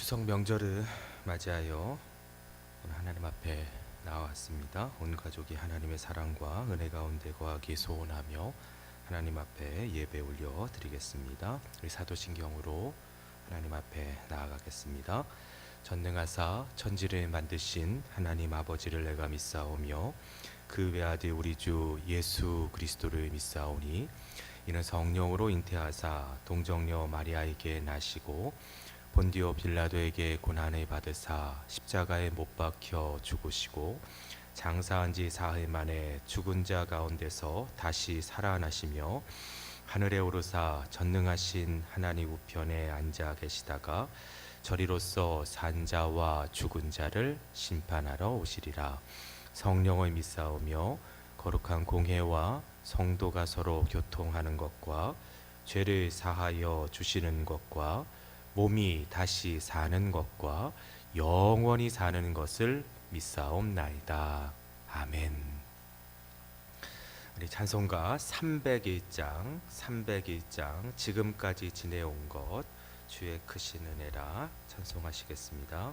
추석 명절을 맞이하여 오늘 하나님 앞에 나왔습니다. 온 가족이 하나님의 사랑과 은혜 가운데 거하기 소원하며 하나님 앞에 예배 올려 드리겠습니다. 우리 사도신경으로 하나님 앞에 나아가겠습니다. 전능하사 천지를 만드신 하나님 아버지를 내가 믿사오며 그 외아들 우리 주 예수 그리스도를 믿사오니 이는 성령으로 잉태하사 동정녀 마리아에게 나시고 본디오 빌라도에게 고난을 받으사 십자가에 못 박혀 죽으시고 장사한 지 사흘 만에 죽은 자 가운데서 다시 살아나시며 하늘에 오르사 전능하신 하나님 우편에 앉아 계시다가 저리로서 산 자와 죽은 자를 심판하러 오시리라. 성령을 믿사오며 거룩한 공회와 성도가 서로 교통하는 것과 죄를 사하여 주시는 것과 몸이 다시 사는 것과 영원히 사는 것을 믿사옵나이다. 아멘. 우리 찬송가 301장 지금까지 지내온 것 주의 크신 은혜라 찬송하시겠습니다.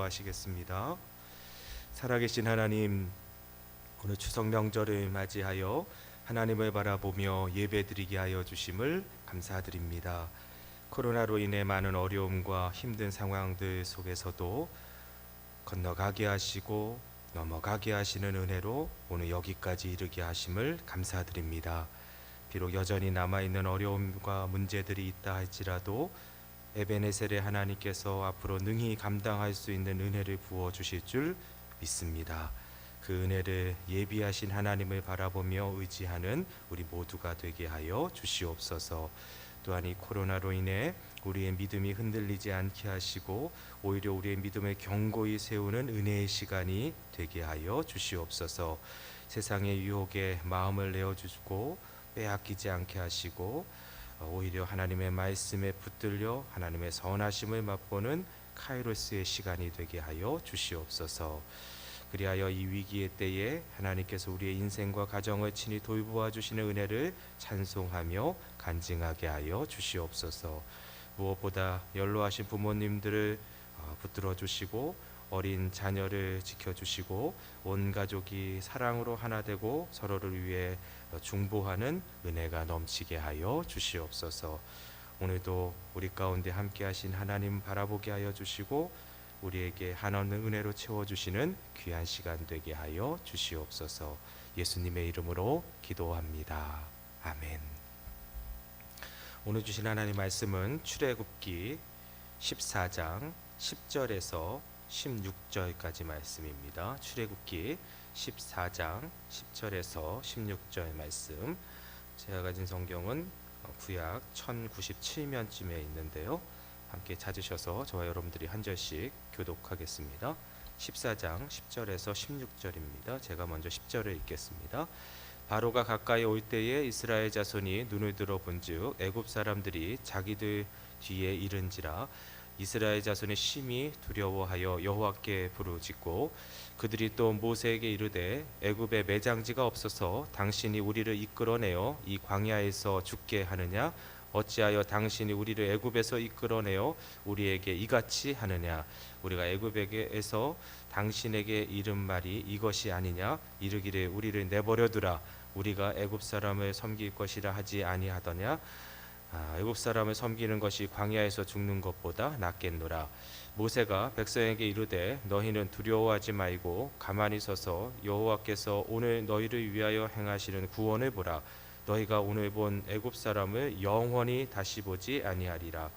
기도하시겠습니다. 살아계신 하나님, 오늘 추석 명절을 맞이하여 하나님을 바라보며 예배드리게 하여 주심을 감사드립니다. 코로나로 인해 많은 어려움과 힘든 상황들 속에서도 건너가게 하시고 넘어가게 하시는 은혜로 오늘 여기까지 이르게 하심을 감사드립니다. 비록 여전히 남아있는 어려움과 문제들이 있다 할지라도 에베네셀의 하나님께서 앞으로 능히 감당할 수 있는 은혜를 부어 주실 줄 믿습니다. 그 은혜를 예비하신 하나님을 바라보며 의지하는 우리 모두가 되게 하여 주시옵소서. 또한 이 코로나로 인해 우리의 믿음이 흔들리지 않게 하시고 오히려 우리의 믿음을 견고히 세우는 은혜의 시간이 되게 하여 주시옵소서. 세상의 유혹에 마음을 내어주시고 빼앗기지 않게 하시고 오히려 하나님의 말씀에 붙들려 하나님의 선하심을 맛보는 카이로스의 시간이 되게 하여 주시옵소서. 그리하여 이 위기의 때에 하나님께서 우리의 인생과 가정을 친히 돌보아 주시는 은혜를 찬송하며 간증하게 하여 주시옵소서. 무엇보다 연로하신 부모님들을 붙들어 주시고 어린 자녀를 지켜주시고 온 가족이 사랑으로 하나 되고 서로를 위해 중보하는 은혜가 넘치게 하여 주시옵소서. 오늘도 우리 가운데 함께 하신 하나님 바라보게 하여 주시고 우리에게 한없는 은혜로 채워주시는 귀한 시간 되게 하여 주시옵소서. 예수님의 이름으로 기도합니다. 아멘. 오늘 주신 하나님 말씀은 출애굽기 14장 10절에서 16절까지 말씀입니다. 출애굽기 14장 10절에서 16절 말씀. 제가 가진 성경은 구약 1097면쯤에 있는데요. 함께 찾으셔서 저와 여러분들이 한 절씩 교독하겠습니다. 14장 10절에서 16절입니다. 제가 먼저 10절을 읽겠습니다. 바로가 가까이 올 때에 이스라엘 자손이 눈을 들어 본즉 애굽 사람들이 자기들 뒤에 이른지라. 이스라엘 자손이 심히 두려워하여 여호와께 부르짖고 그들이 또 모세에게 이르되 애굽에 매장지가 없어서 당신이 우리를 이끌어내어 이 광야에서 죽게 하느냐? 어찌하여 당신이 우리를 애굽에서 이끌어내어 우리에게 이같이 하느냐? 우리가 애굽에게서 당신에게 이른 말이 이것이 아니냐? 이르기를 우리를 내버려두라. 우리가 애굽 사람을 섬길 것이라 하지 아니하더냐? 애굽 사람을 섬기는 것이 광야에서 죽는 것보다 낫겠노라. 모세가 백성에게 이르되 너희는 두려워하지 말고 가만히 서서 여호와께서 오늘 너희를 위하여 행하시는 구원을 보라. 너희가 오늘 본 애굽 사람을 영원히 다시 보지 아니하리라.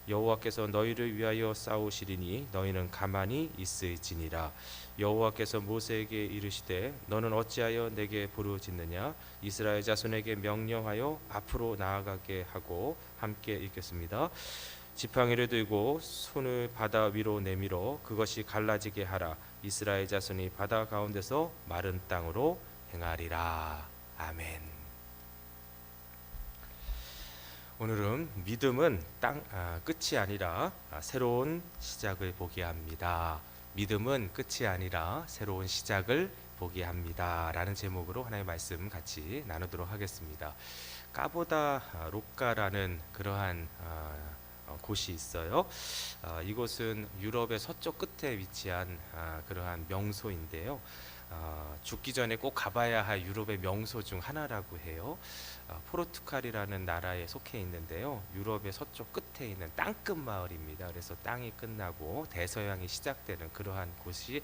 여호와께서 너희를 위하여 싸우시리니 너희는 가만히 있을지니라. 여호와께서 모세에게 이르시되 너는 어찌하여 내게 부르짖느냐? 이스라엘 자손에게 명령하여 앞으로 나아가게 하고. 함께 읽겠습니다. 지팡이를 들고 손을 바다 위로 내밀어 그것이 갈라지게 하라. 이스라엘 자손이 바다 가운데서 마른 땅으로 행하리라. 아멘. 오늘은 믿음은 끝이 아니라 새로운 시작을 보게 합니다. 믿음은 끝이 아니라 새로운 시작을 보게 합니다. 라는 제목으로 하나의 말씀 같이 나누도록 하겠습니다. 까보다 로카라는 그러한 곳이 있어요. 이곳은 유럽의 서쪽 끝에 위치한 그러한 명소인데요. 죽기 전에 꼭 가봐야 할 유럽의 명소 중 하나라고 해요. 포르투갈이라는 나라에 속해 있는데요. 유럽의 서쪽 끝에 있는 땅끝 마을입니다. 그래서 땅이 끝나고 대서양이 시작되는 그러한 곳이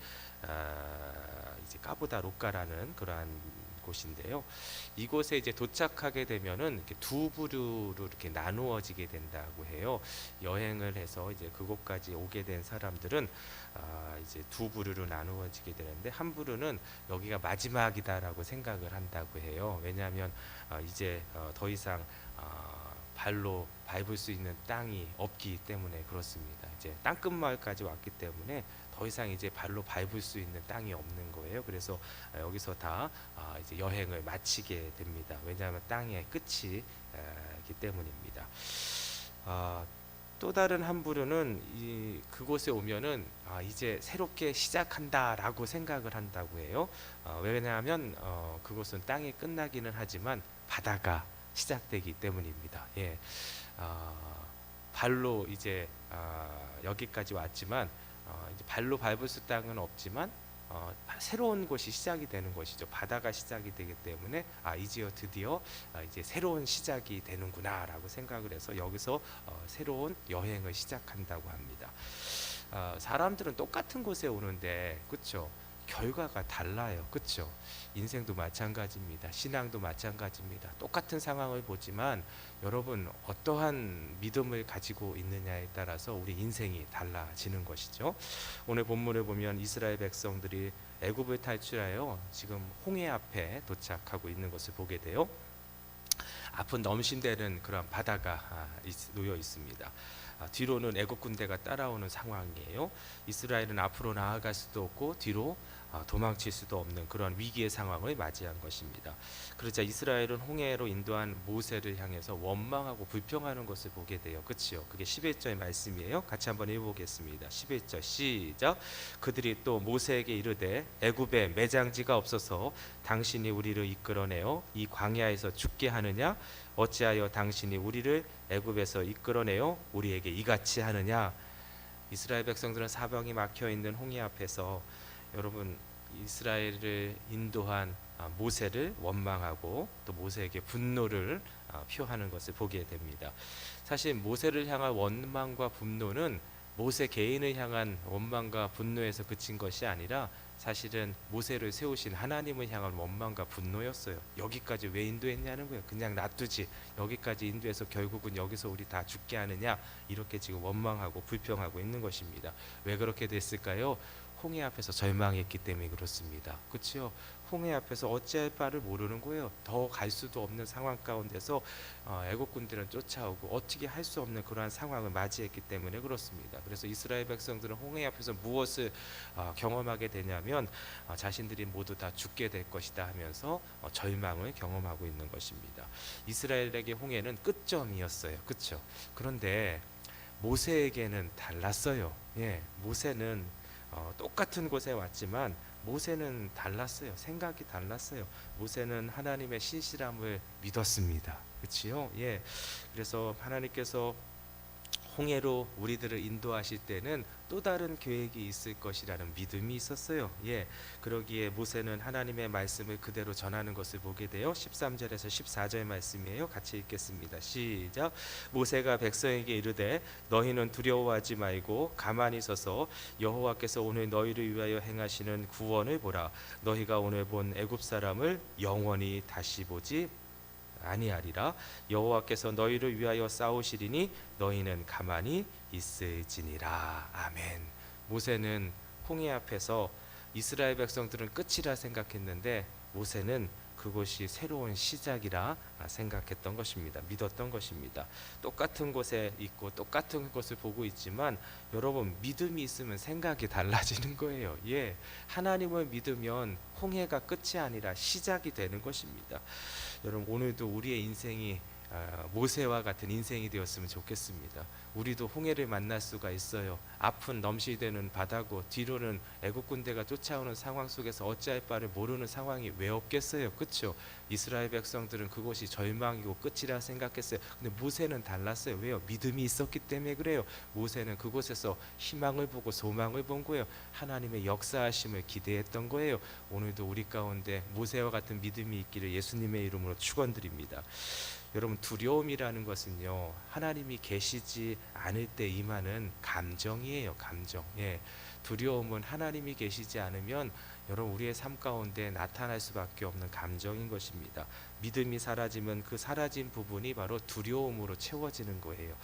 이제 까보다 로카라는 그러한 곳인데요. 이곳에 이제 도착하게 되면은 이렇게 두 부류로 이렇게 나누어지게 된다고 해요. 여행을 해서 이제 그곳까지 오게 된 사람들은 이제 두 부류로 나누어지게 되는데, 한 부류는 여기가 마지막이다라고 생각을 한다고 해요. 왜냐하면 이제 더 이상 발로 밟을 수 있는 땅이 없기 때문에 그렇습니다. 이제 땅끝 마을까지 왔기 때문에 더 이상 이제 발로 밟을 수 있는 땅이 없는 거예요. 그래서 여기서 다 이제 여행을 마치게 됩니다. 왜냐하면 땅의 끝이 기 때문입니다. 또 다른 한 부류는 그곳에 오면은 이제 새롭게 시작한다라고 생각을 한다고 해요. 왜냐하면 그곳은 땅이 끝나기는 하지만 바다가 시작되기 때문입니다. 예, 발로 이제 여기까지 왔지만 이제 발로 밟을 수 땅은 없지만 새로운 곳이 시작이 되는 것이죠. 바다가 시작이 되기 때문에 이제 드디어 이제 새로운 시작이 되는구나라고 생각을 해서 여기서 새로운 여행을 시작한다고 합니다. 사람들은 똑같은 곳에 오는데, 그렇죠? 결과가 달라요. 그렇죠? 인생도 마찬가지입니다. 신앙도 마찬가지입니다. 똑같은 상황을 보지만 여러분 어떠한 믿음을 가지고 있느냐에 따라서 우리 인생이 달라지는 것이죠. 오늘 본문을 보면 이스라엘 백성들이 애굽을 탈출하여 지금 홍해 앞에 도착하고 있는 것을 보게 돼요. 앞은 넘신대는 그런 바다가 놓여 있습니다. 뒤로는 애국 군대가 따라오는 상황이에요. 이스라엘은 앞으로 나아갈 수도 없고 뒤로 도망칠 수도 없는 그런 위기의 상황을 맞이한 것입니다. 그러자 이스라엘은 홍해로 인도한 모세를 향해서 원망하고 불평하는 것을 보게 돼요. 그렇죠? 그게 11절 말씀이에요. 같이 한번 읽어보겠습니다. 11절 시작. 그들이 또 모세에게 이르되 애굽에 매장지가 없어서 당신이 우리를 이끌어내어 이 광야에서 죽게 하느냐? 어찌하여 당신이 우리를 애굽에서 이끌어내어 우리에게 이같이 하느냐? 이스라엘 백성들은 사방이 막혀 있는 홍해 앞에서 여러분 이스라엘을 인도한 모세를 원망하고 또 모세에게 분노를 표하는 것을 보게 됩니다. 사실 모세를 향한 원망과 분노는 모세 개인을 향한 원망과 분노에서 그친 것이 아니라 사실은 모세를 세우신 하나님을 향한 원망과 분노였어요. 여기까지 왜 인도했냐는 거예요. 그냥 놔두지. 여기까지 인도해서 결국은 여기서 우리 다 죽게 하느냐, 이렇게 지금 원망하고 불평하고 있는 것입니다. 왜 그렇게 됐을까요? 홍해 앞에서 절망했기 때문에 그렇습니다. 그렇죠? 홍해 앞에서 어찌할 바를 모르는 거예요. 더 갈 수도 없는 상황 가운데서 애국군들은 쫓아오고 어떻게 할 수 없는 그러한 상황을 맞이했기 때문에 그렇습니다. 그래서 이스라엘 백성들은 홍해 앞에서 무엇을 경험하게 되냐면 자신들이 모두 다 죽게 될 것이다 하면서 절망을 경험하고 있는 것입니다. 이스라엘에게 홍해는 끝점이었어요. 그렇죠? 그런데 모세에게는 달랐어요. 예, 모세는 똑같은 곳에 왔지만 모세는 달랐어요. 생각이 달랐어요. 모세는 하나님의 신실함을 믿었습니다. 그렇지요? 예. 그래서 하나님께서 홍해로 우리들을 인도하실 때는 또 다른 계획이 있을 것이라는 믿음이 있었어요. 예. 그러기에 모세는 하나님의 말씀을 그대로 전하는 것을 보게 돼요. 13절에서 14절 말씀이에요. 같이 읽겠습니다. 시작. 모세가 백성에게 이르되 너희는 두려워하지 말고 가만히 서서 여호와께서 오늘 너희를 위하여 행하시는 구원을 보라. 너희가 오늘 본 애굽 사람을 영원히 다시 보지 아니하리라. 여호와께서 너희를 위하여 싸우시리니 너희는 가만히 있을지니라. 아멘. 모세는 홍해 앞에서 이스라엘 백성들은 끝이라 생각했는데 모세는 그것이 새로운 시작이라 생각했던 것입니다. 믿었던 것입니다. 똑같은 곳에 있고 똑같은 것을 보고 있지만 여러분, 믿음이 있으면 생각이 달라지는 거예요. 예, 하나님을 믿으면 홍해가 끝이 아니라 시작이 되는 것입니다. 여러분, 오늘도 우리의 인생이 모세와 같은 인생이 되었으면 좋겠습니다. 우리도 홍해를 만날 수가 있어요. 앞은 넘실대는 바다고 뒤로는 애국 군대가 쫓아오는 상황 속에서 어찌할 바를 모르는 상황이 왜 없겠어요. 그렇죠? 이스라엘 백성들은 그것이 절망이고 끝이라 생각했어요. 근데 모세는 달랐어요. 왜요? 믿음이 있었기 때문에 그래요. 모세는 그곳에서 희망을 보고 소망을 본 거예요. 하나님의 역사하심을 기대했던 거예요. 오늘도 우리 가운데 모세와 같은 믿음이 있기를 예수님의 이름으로 축원드립니다. 여러분, 두려움이라는 것은요, 하나님이 계시지 않을 때 임하는 감정이에요. 감정. 예, 두려움은 하나님이 계시지 않으면 여러분, 우리의 삶 가운데 나타날 수밖에 없는 감정인 것입니다. 믿음이 사라지면 그 사라진 부분이 바로 두려움으로 채워지는 거예요.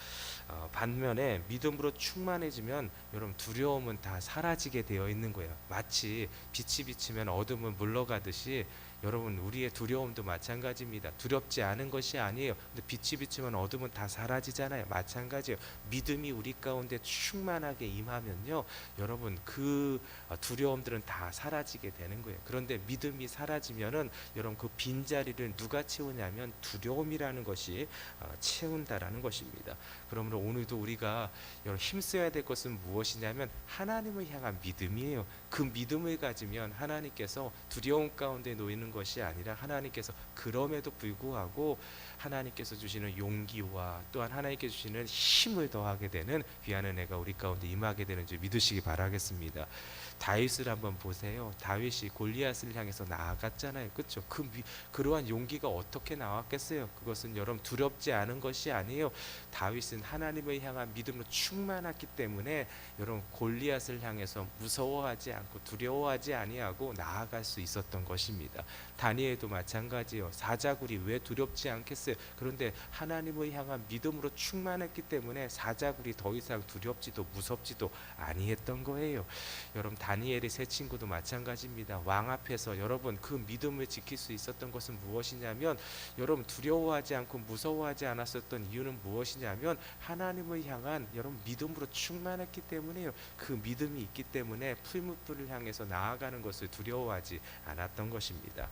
반면에 믿음으로 충만해지면 여러분, 두려움은 다 사라지게 되어 있는 거예요. 마치 빛이 비치면 어둠은 물러가듯이 여러분, 우리의 두려움도 마찬가지입니다. 두렵지 않은 것이 아니에요. 근데 빛이 비치면 어둠은 다 사라지잖아요. 마찬가지예요. 믿음이 우리 가운데 충만하게 임하면요, 여러분, 그 두려움들은 다 사라지게 되는 거예요. 그런데 믿음이 사라지면은 여러분, 그 빈자리를 누가 채우냐면 두려움이라는 것이 채운다라는 것입니다. 그러므로 오늘도 우리가 여러분, 힘써야 될 것은 무엇이냐면 하나님을 향한 믿음이에요. 그 믿음을 가지면 하나님께서 두려움 가운데 놓이는 것이 아니라 하나님께서 그럼에도 불구하고 하나님께서 주시는 용기와 또한 하나님께서 주시는 힘을 더하게 되는 귀한 은혜가 우리 가운데 임하게 되는 줄 믿으시기 바라겠습니다. 다윗을 한번 보세요. 다윗이 골리앗을 향해서 나아갔잖아요. 그렇죠? 그러한 용기가 어떻게 나왔겠어요? 그것은 여러분, 두렵지 않은 것이 아니에요. 다윗은 하나님을 향한 믿음으로 충만했기 때문에 여러분, 골리앗을 향해서 무서워하지 않고 두려워하지 아니하고 나아갈 수 있었던 것입니다. 다니엘도 마찬가지예요. 사자굴이 왜 두렵지 않겠어요? 그런데 하나님을 향한 믿음으로 충만했기 때문에 사자굴이 더 이상 두렵지도 무섭지도 아니했던 거예요. 여러분, 다니엘의 세 친구도 마찬가지입니다. 왕 앞에서 여러분, 그 믿음을 지킬 수 있었던 것은 무엇이냐면 여러분, 두려워하지 않고 무서워하지 않았었던 이유는 무엇이냐면 하나님을 향한 여러분 믿음으로 충만했기 때문에요. 그 믿음이 있기 때문에 풀무불을 향해서 나아가는 것을 두려워하지 않았던 것입니다.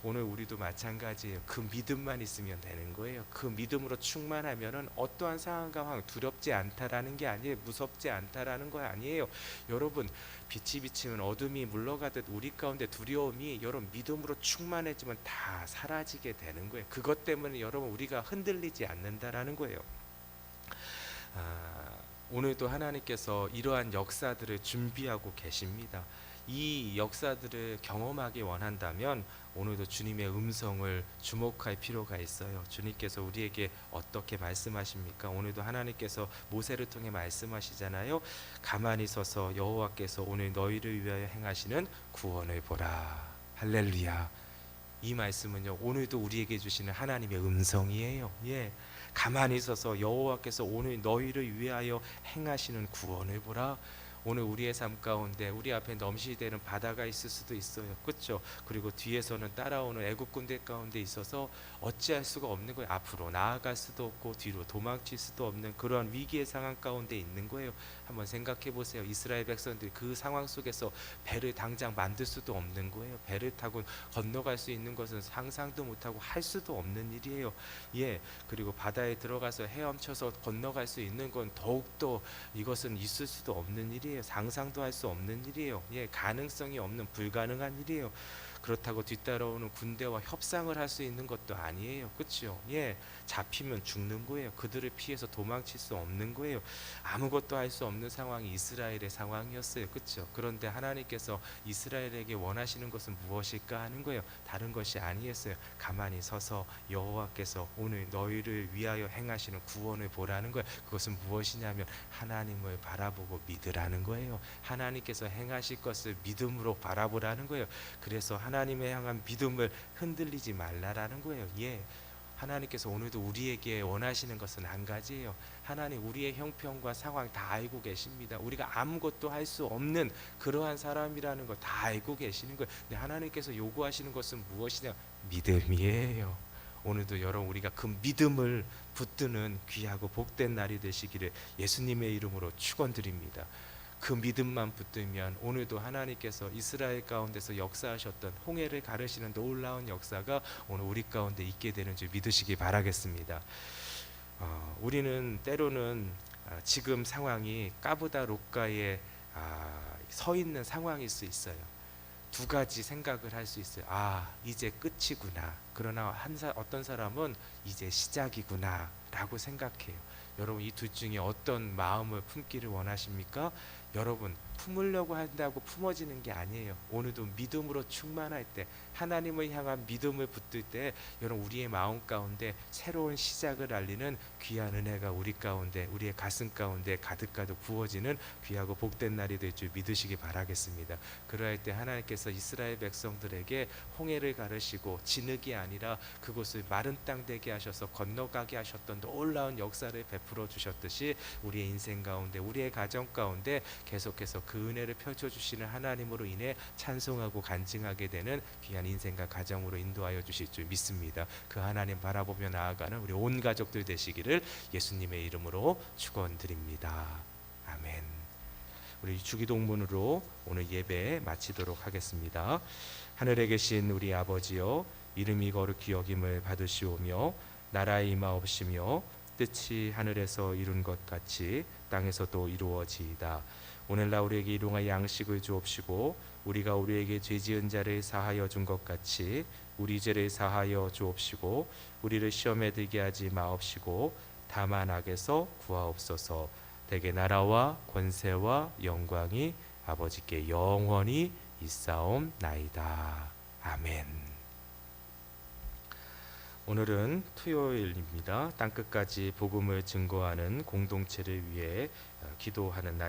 오늘 우리도 마찬가지예요. 그 믿음만 있으면 되는 거예요. 그 믿음으로 충만하면은 어떠한 상황과 두렵지 않다라는 게 아니에요. 무섭지 않다라는 거 아니에요. 여러분, 빛이 비치면 어둠이 물러가듯 우리 가운데 두려움이 여러분 믿음으로 충만해지면 다 사라지게 되는 거예요. 그것 때문에 여러분, 우리가 흔들리지 않는다라는 거예요. 오늘도 하나님께서 이러한 역사들을 준비하고 계십니다. 이 역사들을 경험하기 원한다면 오늘도 주님의 음성을 주목할 필요가 있어요. 주님께서 우리에게 어떻게 말씀하십니까? 오늘도 하나님께서 모세를 통해 말씀하시잖아요. 가만히 서서 여호와께서 오늘 너희를 위하여 행하시는 구원을 보라. 할렐루야. 이 말씀은요, 오늘도 우리에게 주시는 하나님의 음성이에요. 예, 가만히 서서 여호와께서 오늘 너희를 위하여 행하시는 구원을 보라. 오늘 우리의 삶 가운데 우리 앞에 넘실대는 바다가 있을 수도 있어요. 그렇죠? 그리고 뒤에서는 따라오는 애국 군대 가운데 있어서 어찌할 수가 없는 거예요. 앞으로 나아갈 수도 없고 뒤로 도망칠 수도 없는 그러한 위기의 상황 가운데 있는 거예요. 한번 생각해 보세요. 이스라엘 백성들이 그 상황 속에서 배를 당장 만들 수도 없는 거예요. 배를 타고 건너갈 수 있는 것은 상상도 못하고 할 수도 없는 일이에요. 예, 그리고 바다에 들어가서 헤엄쳐서 건너갈 수 있는 건 더욱더 이것은 있을 수도 없는 일이에요. 상상도 할 수 없는 일이에요. 예, 가능성이 없는 불가능한 일이에요. 그렇다고 뒤따라오는 군대와 협상을 할 수 있는 것도 아니에요. 그렇죠? 예, 잡히면 죽는 거예요. 그들을 피해서 도망칠 수 없는 거예요. 아무것도 할 수 없는 상황이 이스라엘의 상황이었어요. 그렇죠? 그런데 하나님께서 이스라엘에게 원하시는 것은 무엇일까 하는 거예요. 다른 것이 아니었어요. 가만히 서서 여호와께서 오늘 너희를 위하여 행하시는 구원을 보라는 거예요. 그것은 무엇이냐면 하나님을 바라보고 믿으라는 거예요. 하나님께서 행하실 것을 믿음으로 바라보라는 거예요. 그래서 하나님에 향한 믿음을 흔들리지 말라라는 거예요. 예, 하나님께서 오늘도 우리에게 원하시는 것은 한 가지예요. 하나님 우리의 형편과 상황 다 알고 계십니다. 우리가 아무것도 할 수 없는 그러한 사람이라는 걸 다 알고 계시는 거예요. 근데 하나님께서 요구하시는 것은 무엇이냐? 믿음이에요. 오늘도 여러분 우리가 그 믿음을 붙드는 귀하고 복된 날이 되시기를 예수님의 이름으로 축원드립니다. 그 믿음만 붙들면 오늘도 하나님께서 이스라엘 가운데서 역사하셨던 홍해를 가르시는 놀라운 역사가 오늘 우리 가운데 있게 되는 줄 믿으시기 바라겠습니다. 우리는 때로는 지금 상황이 까부다 롯가에 서 있는 상황일 수 있어요. 두 가지 생각을 할 수 있어요. 이제 끝이구나. 그러나 어떤 사람은 이제 시작이구나 라고 생각해요. 여러분 이 둘 중에 어떤 마음을 품기를 원하십니까? 여러분 품으려고 한다고 품어지는 게 아니에요. 오늘도 믿음으로 충만할 때, 하나님을 향한 믿음을 붙들 때 여러분 우리의 마음 가운데 새로운 시작을 알리는 귀한 은혜가 우리 가운데, 우리의 가슴 가운데 가득가득 부어지는 귀하고 복된 날이 될 줄 믿으시기 바라겠습니다. 그러할 때 하나님께서 이스라엘 백성들에게 홍해를 가르시고 진흙이 아니라 그곳을 마른 땅 되게 하셔서 건너가게 하셨던 놀라운 역사를 베풀어 주셨듯이 우리의 인생 가운데, 우리의 가정 가운데 계속해서 그 은혜를 펼쳐주시는 하나님으로 인해 찬송하고 간증하게 되는 귀한 인생과 가정으로 인도하여 주실 줄 믿습니다. 그 하나님 바라보며 나아가는 우리 온 가족들 되시기를 예수님의 이름으로 축원드립니다. 아멘. 우리 주기도문으로 오늘 예배 마치도록 하겠습니다. 하늘에 계신 우리 아버지여, 이름이 거룩히 여김을 받으시오며 나라의 임하옵시며 뜻이 하늘에서 이룬 것 같이 땅에서도 이루어지이다. 오늘날 우리에게 일용할 양식을 주옵시고 우리가 우리에게 죄지은 자를 사하여 준 것 같이 우리 죄를 사하여 주옵시고 우리를 시험에 들게 하지 마옵시고 다만 악에서 구하옵소서. 대개 나라와 권세와 영광이 아버지께 영원히 있사옵나이다. 아멘. 오늘은 토요일입니다. 땅끝까지 복음을 증거하는 공동체를 위해 기도하는 날.